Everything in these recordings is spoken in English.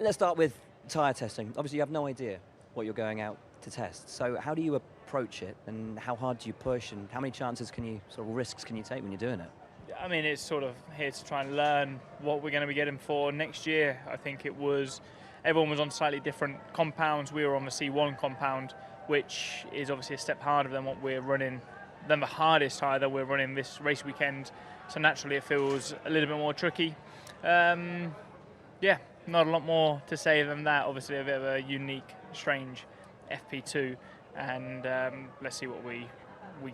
Let's start with tyre testing. Obviously, you have no idea what you're going out to test. So how do you approach it, and how hard do you push, and how many chances can you, sort of risks can you take when you're doing it? I mean, it's sort of here to try and learn what we're going to be getting for next year. I think everyone was on slightly different compounds. We were on the C1 compound, which is obviously a step harder than what we're running, than the hardest tyre that we're running this race weekend. So naturally it feels a little bit more tricky. Yeah, not a lot more to say than that. Obviously a bit of a unique, strange FP2, and let's see what we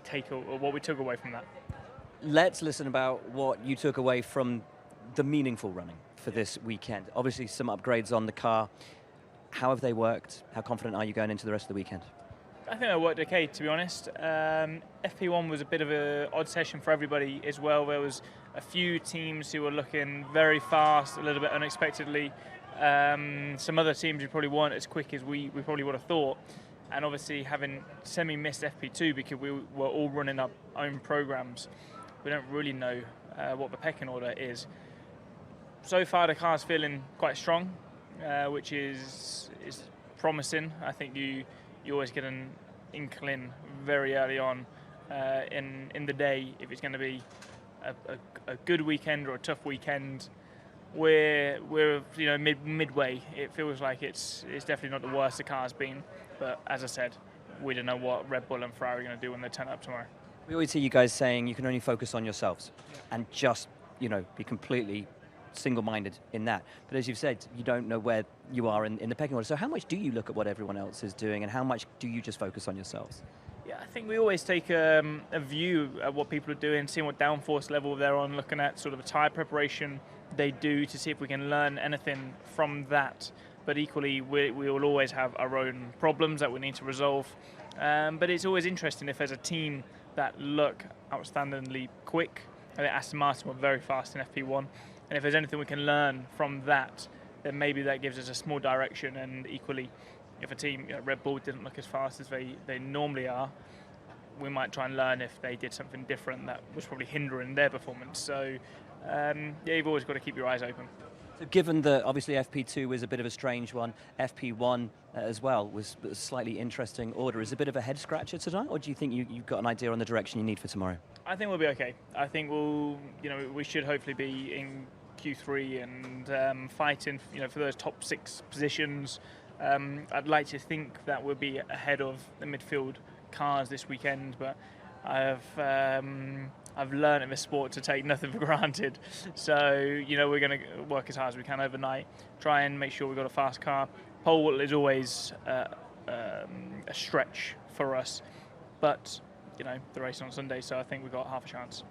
took away from that. Let's listen about what you took away from the meaningful running for this weekend. Obviously some upgrades on the car. How have they worked? How confident are you going into the rest of the weekend? I think it worked okay, to be honest. FP1 was a bit of an odd session for everybody as well. There was a few teams who were looking very fast, a little bit unexpectedly. Some other teams who probably weren't as quick as we probably would have thought. And obviously having semi-missed FP2 because we were all running our own programs, we don't really know what the pecking order is. So far the car's feeling quite strong, which is promising. I think you always get an inkling very early on in the day if it's going to be a good weekend or a tough weekend. We're midway. It feels like it's definitely not the worst the car's been, but as I said, we don't know what Red Bull and Ferrari are going to do when they turn up tomorrow. We always hear you guys saying you can only focus on yourselves and just, be completely single-minded in that. But as you've said, you don't know where you are in the pecking order. So how much do you look at what everyone else is doing, and how much do you just focus on yourselves? Yeah, I think we always take a view at what people are doing, seeing what downforce level they're on, looking at sort of a tyre preparation they do to see if we can learn anything from that. But equally, we will always have our own problems that we need to resolve. But it's always interesting if there's a team that look outstandingly quick. I think Aston Martin were very fast in FP1. And if there's anything we can learn from that, then maybe that gives us a small direction. And equally, if a team, Red Bull didn't look as fast as they normally are, we might try and learn if they did something different that was probably hindering their performance. So, you've always got to keep your eyes open. So given that obviously FP2 was a bit of a strange one, FP1 as well was a slightly interesting order. Is it a bit of a head scratcher tonight, or do you think you've got an idea on the direction you need for tomorrow? I think we'll be okay. I think we should hopefully be in Q3 and fighting, for those top 6 positions. I'd like to think that we'll be ahead of the midfield cars this weekend, but I've learned in this sport to take nothing for granted. So, we're going to work as hard as we can overnight, try and make sure we've got a fast car. Pole is always a stretch for us, but, the race on Sunday, so I think we've got half a chance.